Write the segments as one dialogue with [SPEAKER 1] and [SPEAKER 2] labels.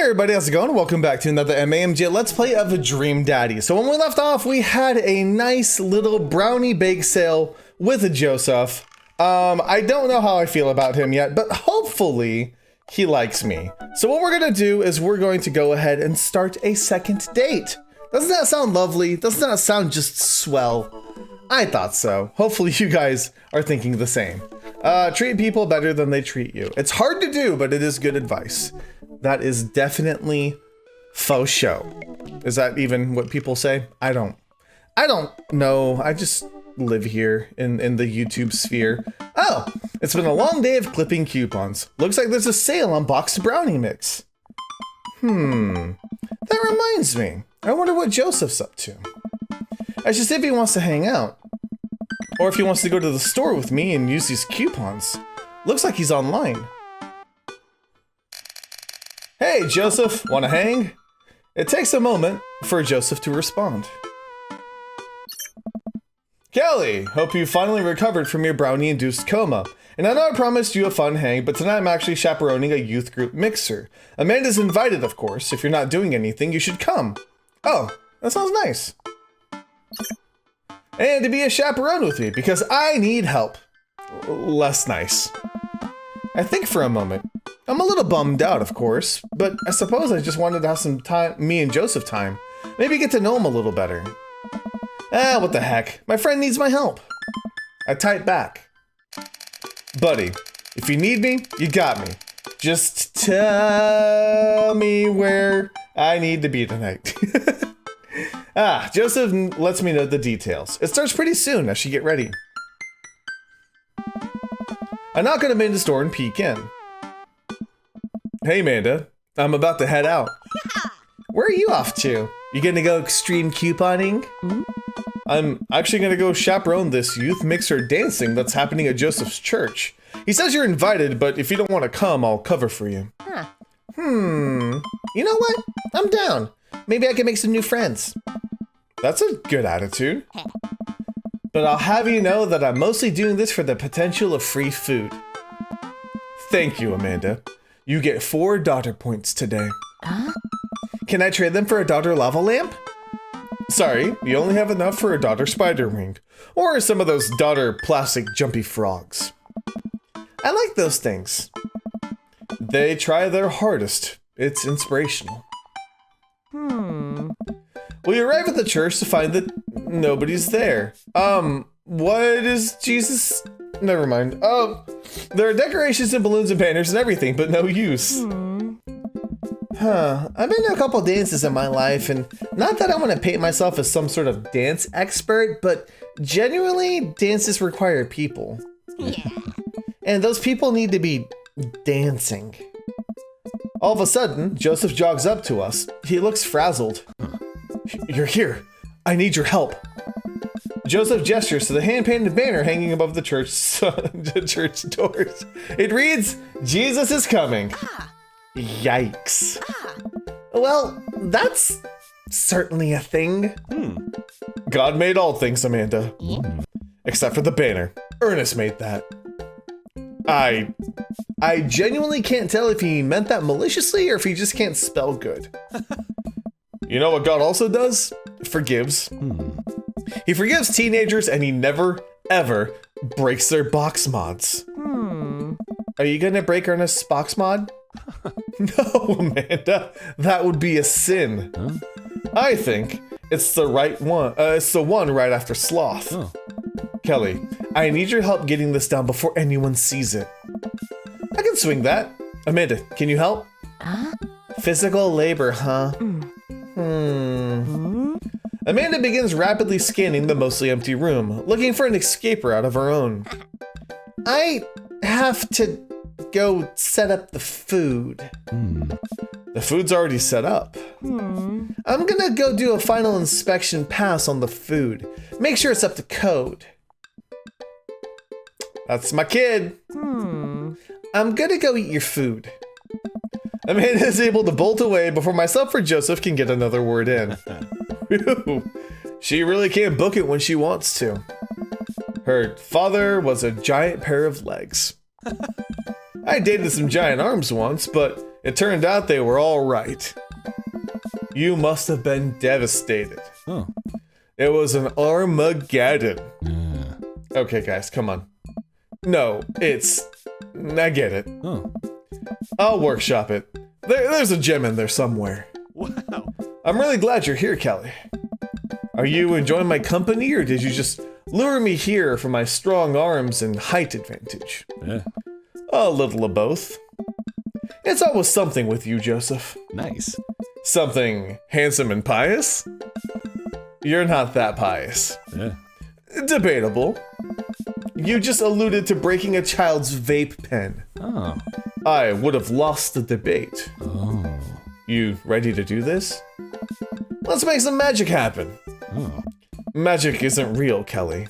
[SPEAKER 1] everybody, how's it going? Welcome back to another MAMJ Let's Play of Dream Daddy. So when we left off, we had a nice little brownie bake sale with Joseph. I don't know how I feel about him yet, but hopefully he likes me. So what we're gonna do is we're going to go ahead and start a second date. Doesn't that sound lovely? Doesn't that sound just swell? I thought so. Hopefully you guys are thinking the same. Treat people better than they treat you. It's hard to do, but it is good advice. That is definitely faux show. Is that even what people say? I don't know. I just live here in the YouTube sphere. Oh, it's been a long day of clipping coupons. Looks like there's a sale on boxed brownie mix. That reminds me. I wonder what Joseph's up to. I should see if he wants to hang out. Or if he wants to go to the store with me and use these coupons. Looks like he's online. Hey, Joseph, wanna hang? It takes a moment for Joseph to respond. Kelly, hope you finally recovered from your brownie-induced coma. And I know I promised you a fun hang, but tonight I'm actually chaperoning a youth group mixer. Amanda's invited, of course. If you're not doing anything, you should come. Oh, that sounds nice. And to be a chaperone with me, because I need help. Less nice. I think for a moment. I'm a little bummed out, of course, but I suppose I just wanted to have some time, me and Joseph time. Maybe get to know him a little better. What the heck? My friend needs my help. I type back. Buddy, if you need me, you got me. Just tell me where I need to be tonight. Joseph lets me know the details. It starts pretty soon. I should get ready. I knock on Amanda's door and peek in. Hey Amanda, I'm about to head out. Where are you off to? You gonna go extreme couponing? I'm actually gonna go chaperone this youth mixer dancing that's happening at Joseph's church. He says you're invited, but if you don't want to come, I'll cover for you. You know what? I'm down. Maybe I can make some new friends. That's a good attitude. But I'll have you know that I'm mostly doing this for the potential of free food. Thank you, Amanda. You get 4 daughter points today. Can I trade them for a daughter lava lamp? Sorry, you only have enough for a daughter spider wing. Or some of those daughter plastic jumpy frogs. I like those things. They try their hardest. It's inspirational. We arrive at the church to find that nobody's there. What is Jesus? Never mind. Oh, there are decorations and balloons and banners and everything, but no use. I've been to a couple dances in my life, and not that I want to paint myself as some sort of dance expert, but genuinely, dances require people. And those people need to be dancing. All of a sudden, Joseph jogs up to us. He looks frazzled. You're here. I need your help. Joseph gestures to the hand-painted banner hanging above the church doors. It reads, Jesus is coming. Yikes. Well, that's certainly a thing. God made all things, Amanda. Except for the banner. Ernest made that. I genuinely can't tell if he meant that maliciously or if he just can't spell good. You know what God also does? Forgives. He forgives teenagers and he never, ever breaks their box mods. Are you gonna break Ernest's box mod? No, Amanda. That would be a sin. I think it's the right one. It's the one right after sloth. Kelly, I need your help getting this down before anyone sees it. I can swing that. Amanda, can you help? Physical labor, huh? Amanda begins rapidly scanning the mostly empty room, looking for an escape route of her own. I have to go set up the food. The food's already set up. I'm gonna go do a final inspection pass on the food. Make sure it's up to code. That's my kid. I'm gonna go eat your food. Amanda is able to bolt away before myself or Joseph can get another word in. She really can't book it when she wants to. Her father was a giant pair of legs. I dated some giant arms once, but It turned out they were all right. You must have been devastated.
[SPEAKER 2] Oh.
[SPEAKER 1] It was an Armageddon.
[SPEAKER 2] Yeah.
[SPEAKER 1] Okay, guys, come on. No, I get it.
[SPEAKER 2] Oh.
[SPEAKER 1] I'll workshop it. There's a gem in there somewhere.
[SPEAKER 2] Wow.
[SPEAKER 1] I'm really glad you're here, Kelly. Are you enjoying my company, or did you just lure me here for my strong arms and height advantage?
[SPEAKER 2] Yeah.
[SPEAKER 1] A little of both. It's always something with you, Joseph.
[SPEAKER 2] Nice.
[SPEAKER 1] Something handsome and pious? You're not that pious.
[SPEAKER 2] Yeah.
[SPEAKER 1] Debatable. You just alluded to breaking a child's vape pen.
[SPEAKER 2] Oh.
[SPEAKER 1] I would have lost the debate.
[SPEAKER 2] Oh.
[SPEAKER 1] You ready to do this? Let's make some magic happen.
[SPEAKER 2] Oh.
[SPEAKER 1] Magic isn't real, Kelly.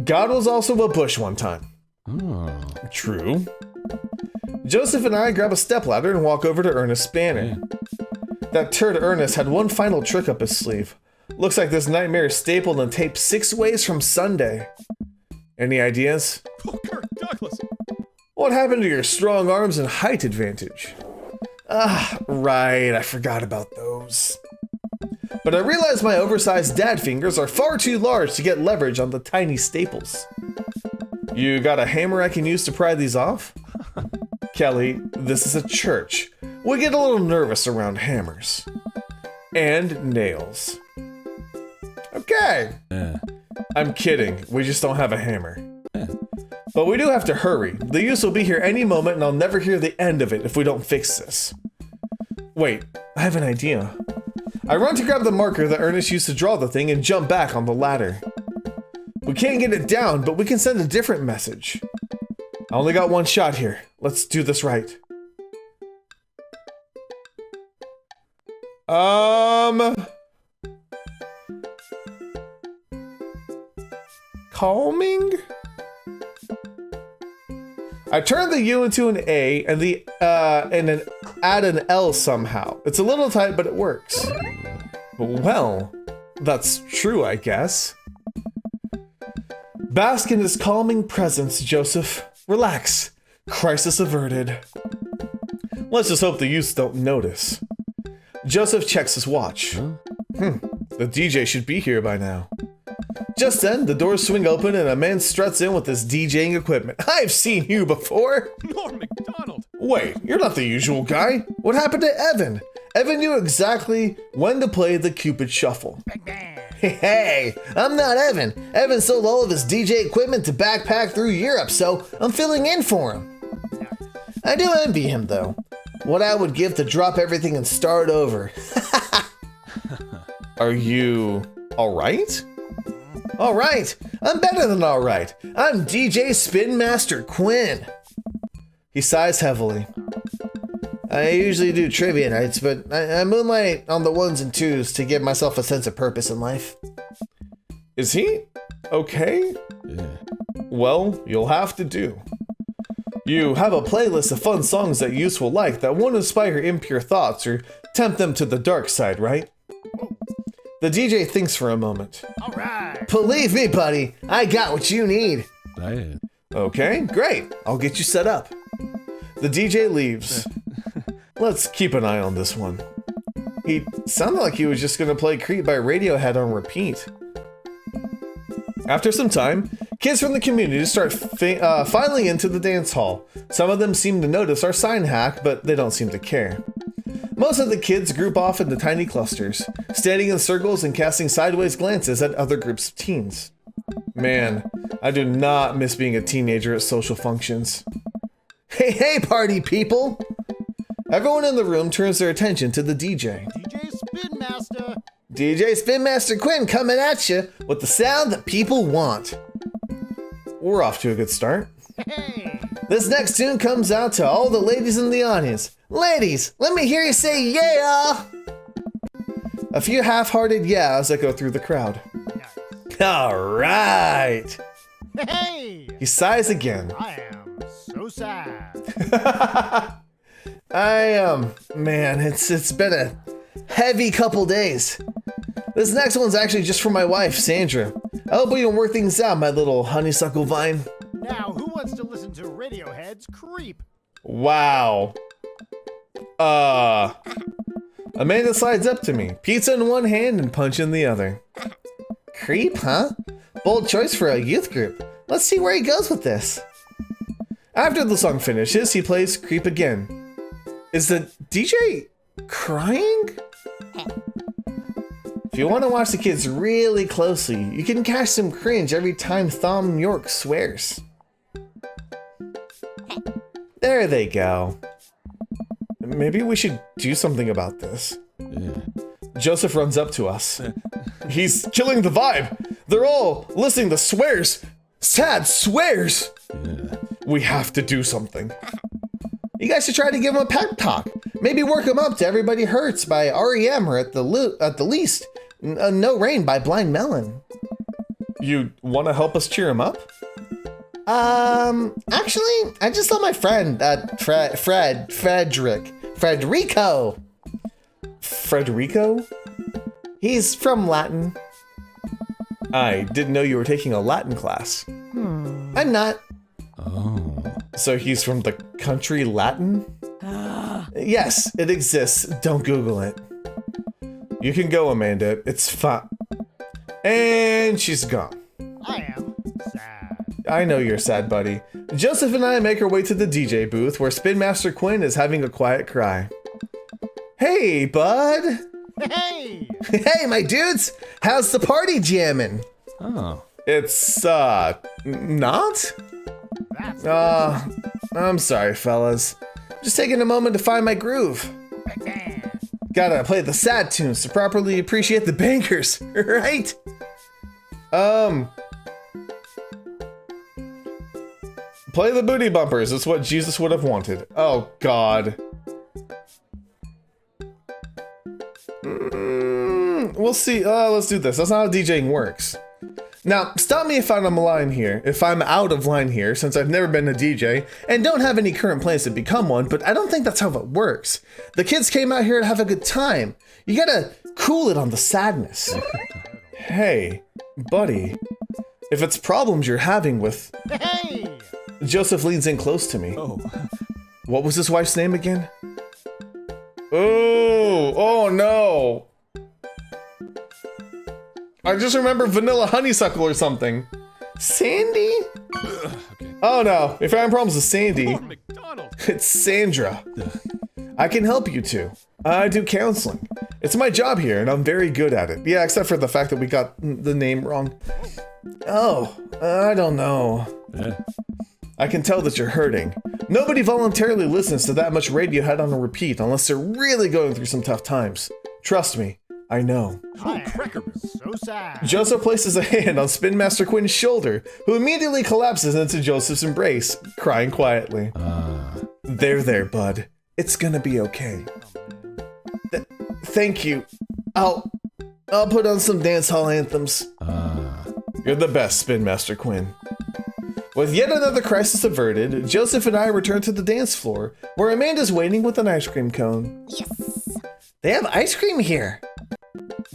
[SPEAKER 1] God was also a bush one time.
[SPEAKER 2] Oh.
[SPEAKER 1] True. Joseph and I grab a stepladder and walk over to Ernest's banner.
[SPEAKER 2] Yeah.
[SPEAKER 1] That turd Ernest had one final trick up his sleeve. Looks like this nightmare is stapled and taped 6 ways from Sunday. Any ideas?
[SPEAKER 2] Oh, Kirk Douglas.
[SPEAKER 1] What happened to your strong arms and height advantage? Ah, right, I forgot about those. But I realize my oversized dad fingers are far too large to get leverage on the tiny staples. You got a hammer I can use to pry these off? Kelly, this is a church. We get a little nervous around hammers. And nails. Okay.
[SPEAKER 2] Yeah.
[SPEAKER 1] I'm kidding, we just don't have a hammer.
[SPEAKER 2] Yeah.
[SPEAKER 1] But we do have to hurry. The use will be here any moment and I'll never hear the end of it if we don't fix this. Wait, I have an idea. I run to grab the marker that Ernest used to draw the thing and jump back on the ladder. We can't get it down, but we can send a different message. I only got one shot here. Let's do this right. Calming? I turned the U into an A and add an L somehow. It's a little tight, but it works. Well, that's true, I guess. Bask in his calming presence, Joseph. Relax. Crisis averted. Let's just hope the youths don't notice. Joseph checks his watch.
[SPEAKER 2] Huh?
[SPEAKER 1] The DJ should be here by now. Just then, the doors swing open and a man struts in with his DJing equipment. I've seen you before!
[SPEAKER 2] Norm MacDonald!
[SPEAKER 1] Wait, you're not the usual guy. What happened to Evan? Evan knew exactly when to play the Cupid Shuffle. Hey, I'm not Evan. Evan sold all of his DJ equipment to backpack through Europe, so I'm filling in for him. I do envy him, though. What I would give to drop everything and start over. Are you alright? Alright, I'm better than alright. I'm DJ Spin Master Quinn. He sighs heavily. I usually do trivia nights, but I moonlight on the 1s and 2s to give myself a sense of purpose in life. Is he okay?
[SPEAKER 2] Yeah.
[SPEAKER 1] Well, you'll have to do. You have a playlist of fun songs that youths will like that won't inspire impure thoughts or tempt them to the dark side, right? The DJ thinks for a moment.
[SPEAKER 3] All right.
[SPEAKER 1] Believe me, buddy, I got what you need.
[SPEAKER 2] Yeah.
[SPEAKER 1] Okay, great. I'll get you set up. The DJ leaves. Let's keep an eye on this one. He sounded like he was just gonna play Creep by Radiohead on repeat. After some time, kids from the community start filing into the dance hall. Some of them seem to notice our sign hack, but they don't seem to care. Most of the kids group off into tiny clusters, standing in circles and casting sideways glances at other groups of teens. Man, I do not miss being a teenager at social functions. Hey, party people! Everyone in the room turns their attention to the DJ.
[SPEAKER 3] DJ Spin Master.
[SPEAKER 1] DJ Spin Master Quinn coming at you with the sound that people want. We're off to a good start.
[SPEAKER 3] Hey.
[SPEAKER 1] This next tune comes out to all the ladies in the audience. Ladies, let me hear you say yeah! A few half-hearted yeahs echo through the crowd.
[SPEAKER 3] Nice.
[SPEAKER 1] Alright!
[SPEAKER 3] Hey.
[SPEAKER 1] He sighs again.
[SPEAKER 3] I am so sad.
[SPEAKER 1] Man, it's been a heavy couple days. This next one's actually just for my wife, Sandra. I hope we can work things out, my little honeysuckle vine.
[SPEAKER 3] Now, who wants to listen to Radiohead's Creep?
[SPEAKER 1] Wow. Amanda slides up to me, pizza in one hand and punch in the other. Creep, huh? Bold choice for a youth group. Let's see where he goes with this. After the song finishes, he plays Creep again. Is the DJ crying? If you want to watch the kids really closely, you can catch some cringe every time Thom Yorke swears. There they go. Maybe we should do something about this. Joseph runs up to us. He's killing the vibe. They're all listening to swears. Sad swears. We have to do something. You guys should try to give him a pep talk. Maybe work him up to Everybody Hurts by REM, or at the least, No Rain by Blind Melon. You want to help us cheer him up? Actually, I just saw my friend, Frederico. Frederico? He's from Latin. I didn't know you were taking a Latin class. I'm not.
[SPEAKER 2] Oh.
[SPEAKER 1] So he's from the country Latin? Yes, it exists. Don't Google it. You can go, Amanda. It's fine. And she's gone.
[SPEAKER 3] I am sad.
[SPEAKER 1] I know you're sad, buddy. Joseph and I make our way to the DJ booth where Spin Master Quinn is having a quiet cry. Hey, bud.
[SPEAKER 3] Hey!
[SPEAKER 1] Hey, my dudes. How's the party jamming?
[SPEAKER 2] Oh.
[SPEAKER 1] It's, not?
[SPEAKER 3] That's
[SPEAKER 1] I'm sorry, fellas. Just taking a moment to find my groove. Gotta play the sad tunes to properly appreciate the bangers, right? Play the booty bumpers. It's what Jesus would have wanted. Oh, God. We'll see. Let's do this. That's not how DJing works. Now, stop me if I'm out of line here, since I've never been a DJ and don't have any current plans to become one, but I don't think that's how it works. The kids came out here to have a good time. You gotta cool it on the sadness. Hey, buddy, if it's problems you're having with...
[SPEAKER 3] Hey!
[SPEAKER 1] Joseph leans in close to me.
[SPEAKER 2] Oh.
[SPEAKER 1] What was his wife's name again? Oh no. I just remember Vanilla Honeysuckle or something. Sandy?
[SPEAKER 2] Okay.
[SPEAKER 1] Oh no, if you're having problems with Sandy,
[SPEAKER 2] McDonald.
[SPEAKER 1] it's Sandra. I can help you two. I do counseling. It's my job here and I'm very good at it. Yeah, except for the fact that we got the name wrong. Oh, I don't know.
[SPEAKER 2] Yeah.
[SPEAKER 1] I can tell that you're hurting. Nobody voluntarily listens to that much Radiohead on a repeat unless they're really going through some tough times. Trust me, I know.
[SPEAKER 3] I am so sad.
[SPEAKER 1] Joseph places a hand on Spin Master Quinn's shoulder, who immediately collapses into Joseph's embrace, crying quietly. There, bud. It's gonna be okay. Thank you. I'll put on some dance hall anthems. You're the best, Spin Master Quinn. With yet another crisis averted, Joseph and I return to the dance floor, where Amanda's waiting with an ice cream cone.
[SPEAKER 4] Yes.
[SPEAKER 1] They have ice cream here.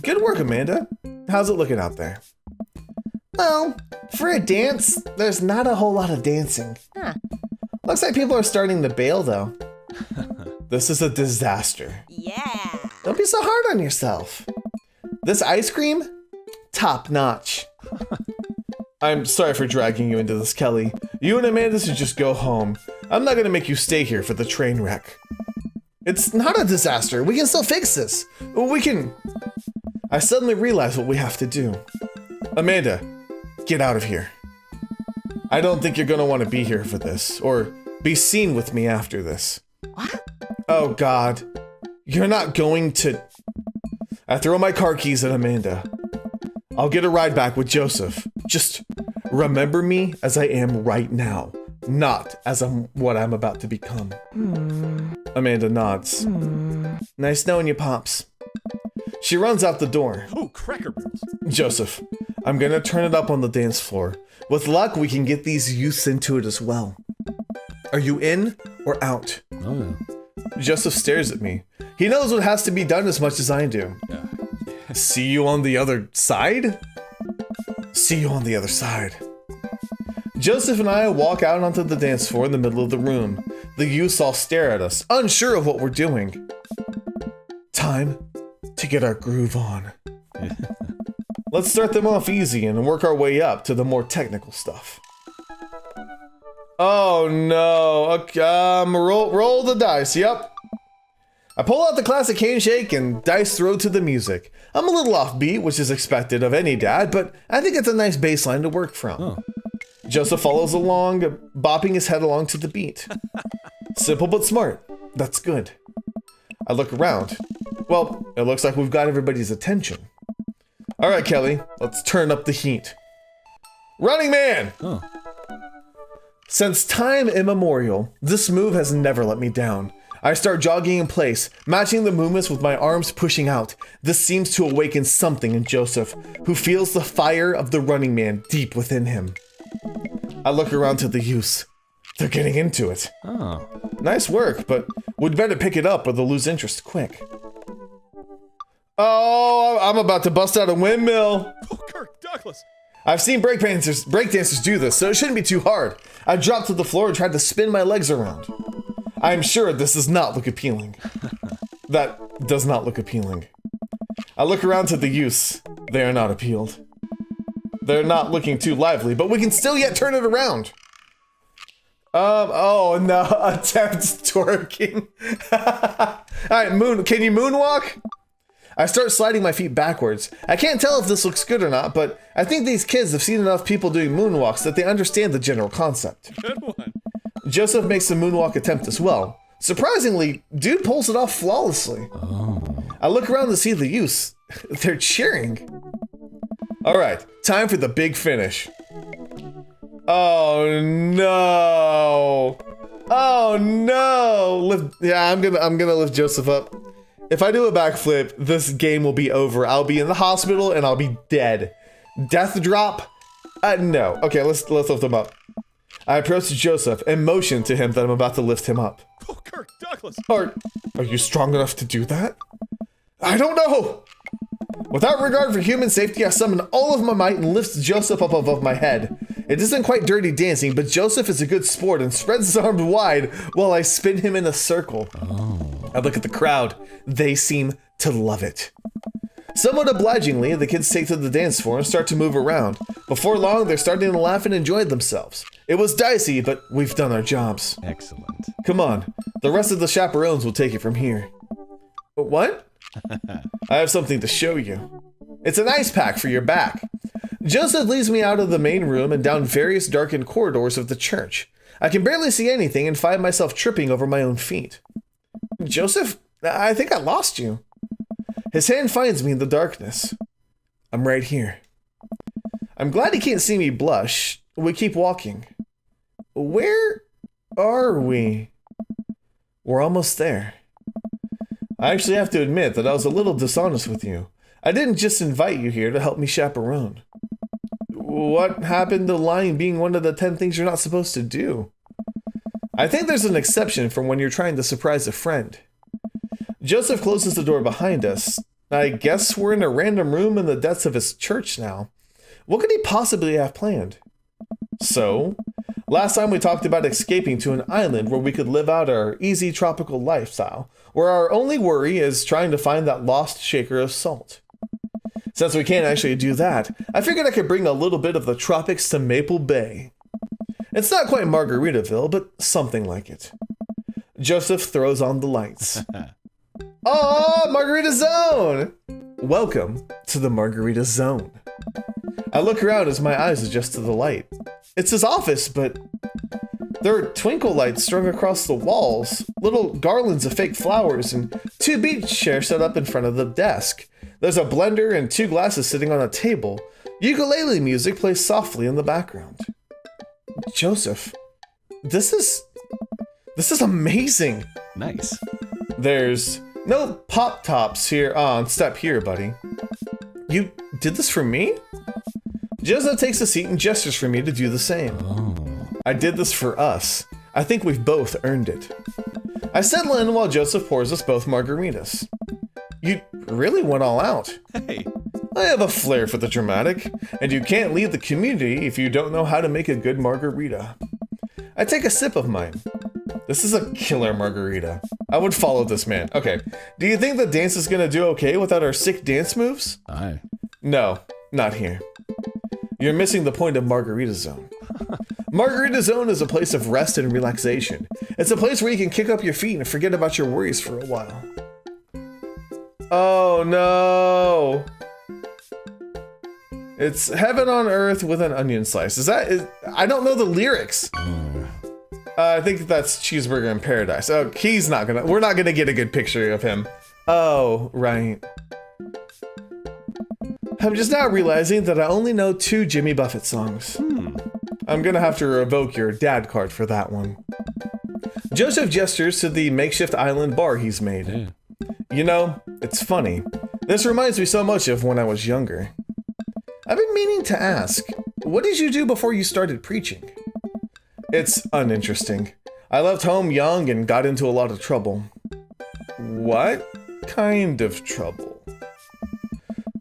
[SPEAKER 1] Good work, Amanda. How's it looking out there? Well, for a dance, there's not a whole lot of dancing.
[SPEAKER 4] Huh.
[SPEAKER 1] Looks like people are starting to bail, though. This is a disaster.
[SPEAKER 4] Yeah.
[SPEAKER 1] Don't be so hard on yourself. This ice cream? Top notch. I'm sorry for dragging you into this, Kelly. You and Amanda should just go home. I'm not gonna make you stay here for the train wreck. It's not a disaster. We can still fix this. We can... I suddenly realize what we have to do. Amanda, get out of here. I don't think you're gonna want to be here for this, or be seen with me after this.
[SPEAKER 4] What?
[SPEAKER 1] Oh God, you're not going to... I throw my car keys at Amanda. I'll get a ride back with Joseph. Just remember me as I am right now, not as what I'm about to become. Amanda nods. Nice knowing you, Pops. She runs out the door.
[SPEAKER 2] Oh, Cracker Barrels.
[SPEAKER 1] Joseph, I'm gonna turn it up on the dance floor. With luck, we can get these youths into it as well. Are you in or out?
[SPEAKER 2] Oh.
[SPEAKER 1] Joseph stares at me. He knows what has to be done as much as I do.
[SPEAKER 2] Yeah.
[SPEAKER 1] See you on the other side? See you on the other side. Joseph and I walk out onto the dance floor in the middle of the room. The youths all stare at us, unsure of what we're doing. Time to get our groove on. Let's start them off easy and work our way up to the more technical stuff. Oh no, okay, roll the dice, yep. I pull out the classic handshake and dice throw to the music. I'm a little offbeat, which is expected of any dad, but I think it's a nice baseline to work from.
[SPEAKER 2] Oh.
[SPEAKER 1] Joseph follows along, bopping his head along to the beat. Simple but smart, that's good. I look around. Well, it looks like we've got everybody's attention. All right, Kelly, let's turn up the heat. Running Man!
[SPEAKER 2] Oh.
[SPEAKER 1] Since time immemorial, this move has never let me down. I start jogging in place, matching the movements with my arms pushing out. This seems to awaken something in Joseph, who feels the fire of the Running Man deep within him. I look around to the youths. They're getting into it.
[SPEAKER 2] Oh.
[SPEAKER 1] Nice work, but we'd better pick it up or they'll lose interest quick. Oh, I'm about to bust out a windmill.
[SPEAKER 2] Oh, Kirk Douglas.
[SPEAKER 1] I've seen breakdancers do this, so it shouldn't be too hard. I dropped to the floor and tried to spin my legs around. I'm sure this does not look appealing. That does not look appealing. I look around to the youths. They are not appealed. They're not looking too lively, but we can still yet turn it around. Oh no, attempt twerking. Alright, can you moonwalk? I start sliding my feet backwards. I can't tell if this looks good or not, but I think these kids have seen enough people doing moonwalks that they understand the general concept.
[SPEAKER 2] Good one.
[SPEAKER 1] Joseph makes a moonwalk attempt as well. Surprisingly, dude pulls it off flawlessly.
[SPEAKER 2] Oh.
[SPEAKER 1] I look around to see the youths. They're cheering. Alright, time for the big finish. Oh no! Oh no! I'm gonna lift Joseph up. If I do a backflip, this game will be over. I'll be in the hospital and I'll be dead. Death drop? No. Okay, let's lift him up. I approach Joseph and motion to him that I'm about to lift him up.
[SPEAKER 2] Oh, Kirk Douglas.
[SPEAKER 1] Are you strong enough to do that? I don't know. Without regard for human safety, I summon all of my might and lift Joseph up above my head. It isn't quite Dirty Dancing, but Joseph is a good sport and spreads his arms wide while I spin him in a circle.
[SPEAKER 2] Oh.
[SPEAKER 1] I look at the crowd. They seem to love it. Somewhat obligingly, the kids take to the dance floor and start to move around. Before long, they're starting to laugh and enjoy themselves. It was dicey, but we've done our jobs.
[SPEAKER 2] Excellent.
[SPEAKER 1] Come on, the rest of the chaperones will take it from here. What? I have something to show you. It's an ice pack for your back. Joseph leads me out of the main room and down various darkened corridors of the church. I can barely see anything and find myself tripping over my own feet. Joseph, I think I lost you. His hand finds me in the darkness. I'm right here. I'm glad he can't see me blush. We keep walking. Where are we? We're almost there. I actually have to admit that I was a little dishonest with you. I didn't just invite you here to help me chaperone. What happened to lying being one of the 10 things you're not supposed to do? I think there's an exception for when you're trying to surprise a friend. Joseph closes the door behind us. I guess we're in a random room in the depths of his church now. What could he possibly have planned? So, last time we talked about escaping to an island where we could live out our easy tropical lifestyle, where our only worry is trying to find that lost shaker of salt. Since we can't actually do that, I figured I could bring a little bit of the tropics to Maple Bay. It's not quite Margaritaville, but something like it. Joseph throws on the lights. Oh, Margarita Zone! Welcome to the Margarita Zone. I look around as my eyes adjust to the light. It's his office, but there are twinkle lights strung across the walls, little garlands of fake flowers, and 2 beach chairs set up in front of the desk. There's a blender and 2 glasses sitting on a table. Ukulele music plays softly in the background. Joseph, this is amazing.
[SPEAKER 2] Nice.
[SPEAKER 1] There's no pop tops here on step here, buddy. You did this for me? Joseph takes a seat and gestures for me to do the same.
[SPEAKER 2] Oh.
[SPEAKER 1] I did this for us. I think we've both earned it. I settle in while Joseph pours us both margaritas. You really went all out.
[SPEAKER 2] Hey.
[SPEAKER 1] I have a flair for the dramatic, and you can't lead the community if you don't know how to make a good margarita. I take a sip of mine. This is a killer margarita. I would follow this man. Okay. Do you think the dance is gonna do okay without our sick dance moves?
[SPEAKER 2] Aye.
[SPEAKER 1] No, not here. You're missing the point of Margarita Zone. Margarita Zone is a place of rest and relaxation. It's a place where you can kick up your feet and forget about your worries for a while. Oh no! It's heaven on earth with an onion slice. I don't know the lyrics. I think that's Cheeseburger in Paradise. Oh, we're not gonna get a good picture of him. Oh, right. I'm just now realizing that I only know 2 Jimmy Buffett songs. I'm gonna have to revoke your dad card for that one. Joseph gestures to the makeshift island bar he's made.
[SPEAKER 2] Yeah.
[SPEAKER 1] You know, it's funny. This reminds me so much of when I was younger. I've been meaning to ask, what did you do before you started preaching? It's uninteresting. I left home young and got into a lot of trouble. What kind of trouble?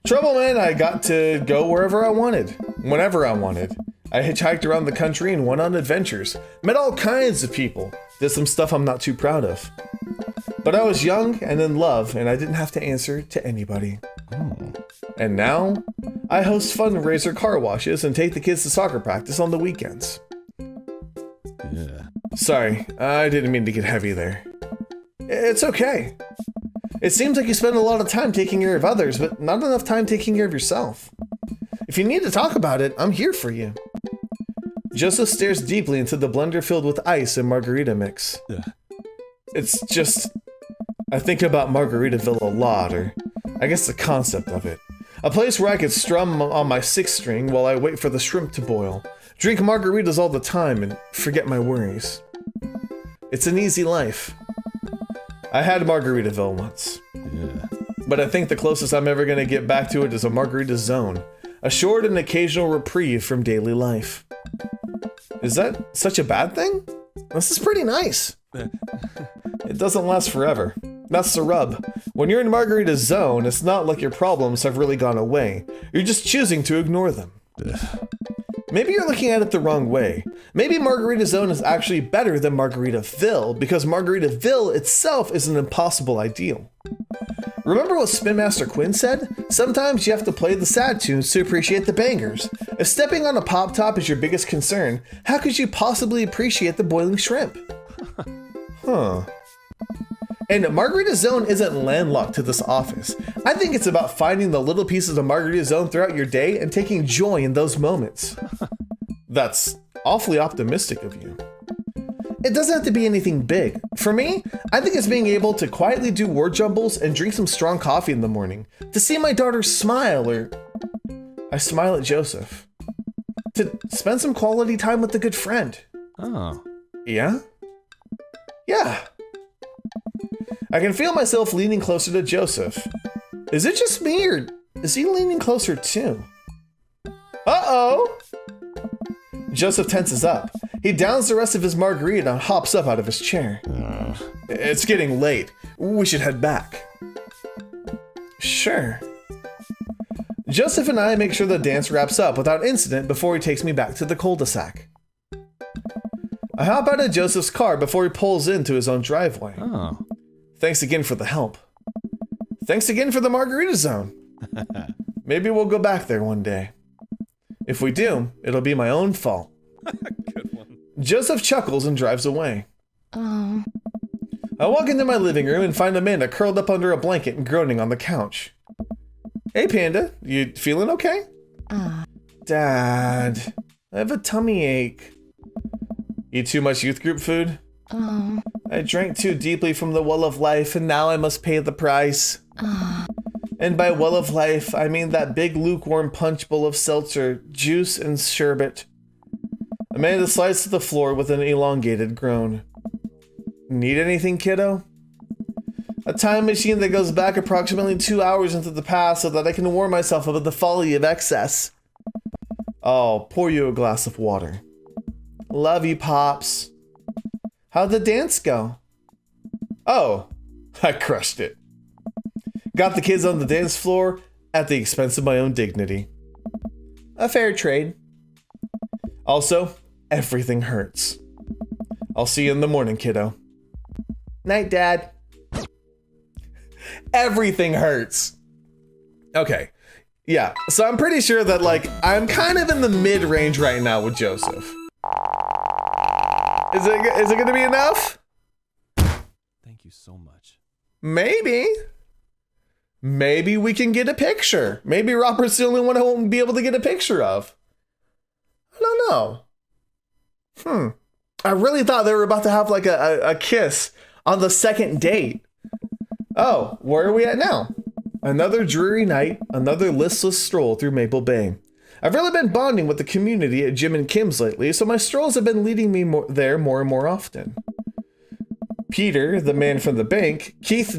[SPEAKER 1] Trouble meant I got to go wherever I wanted, whenever I wanted. I hitchhiked around the country and went on adventures, met all kinds of people, did some stuff I'm not too proud of. But I was young and in love, and I didn't have to answer to anybody. And now, I host fundraiser car washes and take the kids to soccer practice on the weekends.
[SPEAKER 2] Yeah.
[SPEAKER 1] Sorry, I didn't mean to get heavy there. It's okay. It seems like you spend a lot of time taking care of others, but not enough time taking care of yourself. If you need to talk about it, I'm here for you. Joseph stares deeply into the blender filled with ice and margarita mix.
[SPEAKER 2] Yeah.
[SPEAKER 1] It's just... I think about Margaritaville a lot, or I guess the concept of it. A place where I could strum on my 6th string while I wait for the shrimp to boil, drink margaritas all the time, and forget my worries. It's an easy life. I had Margaritaville once.
[SPEAKER 2] Yeah.
[SPEAKER 1] But I think the closest I'm ever gonna get back to it is a Margarita Zone. A short and occasional reprieve from daily life. Is that such a bad thing? This is pretty nice. It doesn't last forever. That's the rub. When you're in Margarita Zone, it's not like your problems have really gone away. You're just choosing to ignore them. Maybe you're looking at it the wrong way. Maybe Margarita Zone is actually better than Margaritaville because Margaritaville itself is an impossible ideal. Remember what Spin Master Quinn said? Sometimes you have to play the sad tunes to appreciate the bangers. If stepping on a pop top is your biggest concern, how could you possibly appreciate the boiling shrimp? Huh. And Margarita Zone isn't landlocked to this office. I think it's about finding the little pieces of Margarita Zone throughout your day and taking joy in those moments. That's awfully optimistic of you. It doesn't have to be anything big. For me, I think it's being able to quietly do word jumbles and drink some strong coffee in the morning, to see my daughter smile, or I smile at Joseph, to spend some quality time with a good friend.
[SPEAKER 2] Oh.
[SPEAKER 1] Yeah? Yeah. I can feel myself leaning closer to Joseph. Is it just me, or is he leaning closer too? Uh-oh! Joseph tenses up. He downs the rest of his margarita and hops up out of his chair. It's getting late. We should head back. Sure. Joseph and I make sure the dance wraps up without incident before he takes me back to the cul-de-sac. I hop out of Joseph's car before he pulls into his own driveway.
[SPEAKER 2] Oh.
[SPEAKER 1] Thanks again for the help. Thanks again for the Margarita Zone. Maybe we'll go back there one day. If we do, it'll be my own fault.
[SPEAKER 2] Good one.
[SPEAKER 1] Joseph chuckles and drives away.
[SPEAKER 4] Oh.
[SPEAKER 1] I walk into my living room and find Amanda curled up under a blanket and groaning on the couch. Hey Panda, you feeling okay? Dad, I have a tummy ache. Eat too much youth group food?
[SPEAKER 4] Oh.
[SPEAKER 1] I drank too deeply from the well of life and now I must pay the price. And by well of life, I mean that big lukewarm punch bowl of seltzer, juice, and sherbet. Amanda slides to the floor with an elongated groan. Need anything, kiddo? A time machine that goes back approximately 2 hours into the past so that I can warn myself about the folly of excess. I'll pour you a glass of water. Love you, Pops. How'd the dance go? Oh, I crushed it. Got the kids on the dance floor at the expense of my own dignity. A fair trade. Also, everything hurts. I'll see you in the morning, kiddo. Night, Dad. Everything hurts. Okay. Yeah, so I'm pretty sure that, like, I'm kind of in the mid-range right now with Joseph. Is it gonna be enough?
[SPEAKER 2] Thank you so much.
[SPEAKER 1] Maybe. Maybe we can get a picture. Maybe Robert's the only one I won't be able to get a picture of. I don't know. I really thought they were about to have, like, a kiss on the second date. Oh, where are we at now? Another dreary night, another listless stroll through Maple Bay. I've really been bonding with the community at Jim and Kim's lately, so my strolls have been leading me there more and more often. Peter, the man from the bank, Keith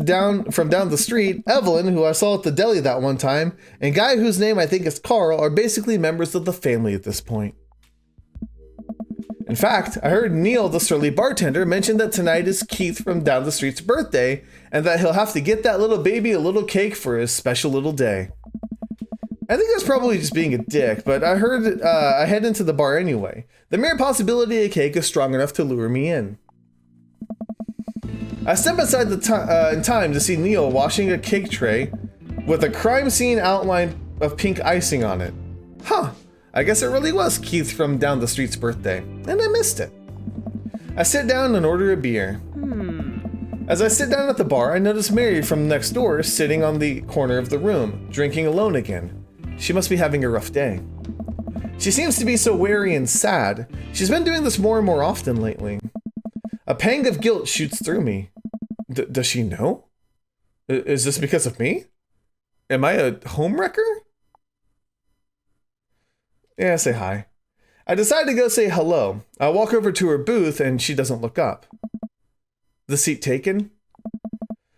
[SPEAKER 1] from down the street, Evelyn, who I saw at the deli that one time, and Guy, whose name I think is Carl, are basically members of the family at this point. In fact, I heard Neil, the surly bartender, mention that tonight is Keith from down the street's birthday, and that he'll have to get that little baby a little cake for his special little day. I think that's probably just being a dick, but I heard I head into the bar anyway. The mere possibility of a cake is strong enough to lure me in. I step inside in time to see Neil washing a cake tray with a crime scene outline of pink icing on it. Huh. I guess it really was Keith from down the street's birthday, and I missed it. I sit down and order a beer. As I sit down at the bar, I notice Mary from next door sitting on the corner of the room, drinking alone again. She must be having a rough day. She seems to be so weary and sad. She's been doing this more and more often lately. A pang of guilt shoots through me. Does she know? Is this because of me? Am I a homewrecker? Yeah, say hi. I decide to go say hello. I walk over to her booth and she doesn't look up. The seat taken?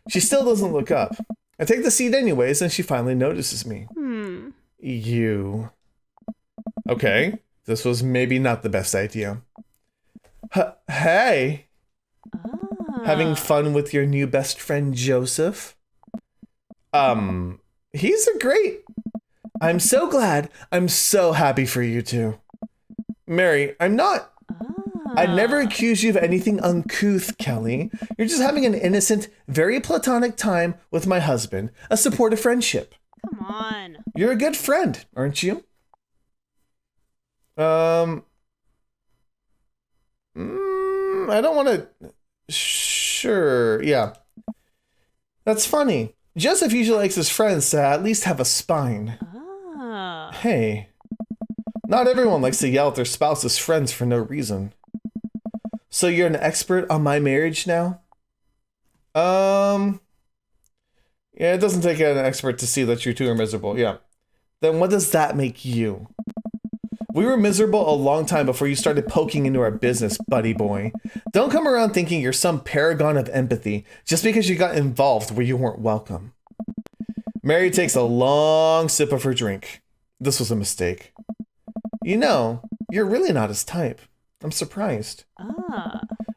[SPEAKER 1] She still doesn't look up. I take the seat anyways and she finally notices me. You. Okay, this was maybe not the best idea. Hey. Having fun with your new best friend Joseph? He's a great... I'm so glad. I'm so happy for you two. Mary, I'm not... I'd never accuse you of anything uncouth, Kelly. You're just having an innocent, very platonic time with my husband. A supportive friendship.
[SPEAKER 4] Come on.
[SPEAKER 1] You're a good friend, aren't you? I don't want to... Sure, yeah. That's funny. Joseph usually likes his friends to at least have a spine. Hey. Not everyone likes to yell at their spouse's friends for no reason. So you're an expert on my marriage now? Yeah, it doesn't take an expert to see that you two are miserable, yeah. Then what does that make you? We were miserable a long time before you started poking into our business, buddy boy. Don't come around thinking you're some paragon of empathy just because you got involved where you weren't welcome. Mary takes a long sip of her drink. This was a mistake. You know, you're really not his type. I'm surprised.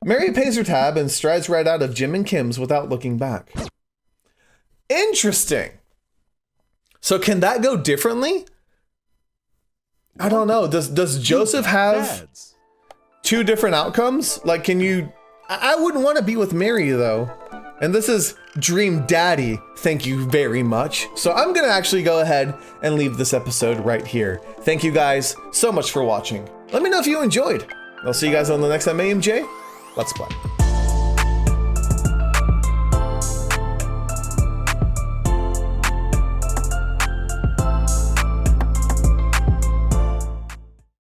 [SPEAKER 1] Mary pays her tab and strides right out of Jim and Kim's without looking back. Interesting. So can that go differently? I don't know. Does Joseph have two different outcomes? Like, can you... I wouldn't want to be with Mary, though. And this is Dream Daddy, thank you very much. So I'm going to actually go ahead and leave this episode right here. Thank you guys so much for watching. Let me know if you enjoyed. I'll see you guys on the next MAMJ Let's Play.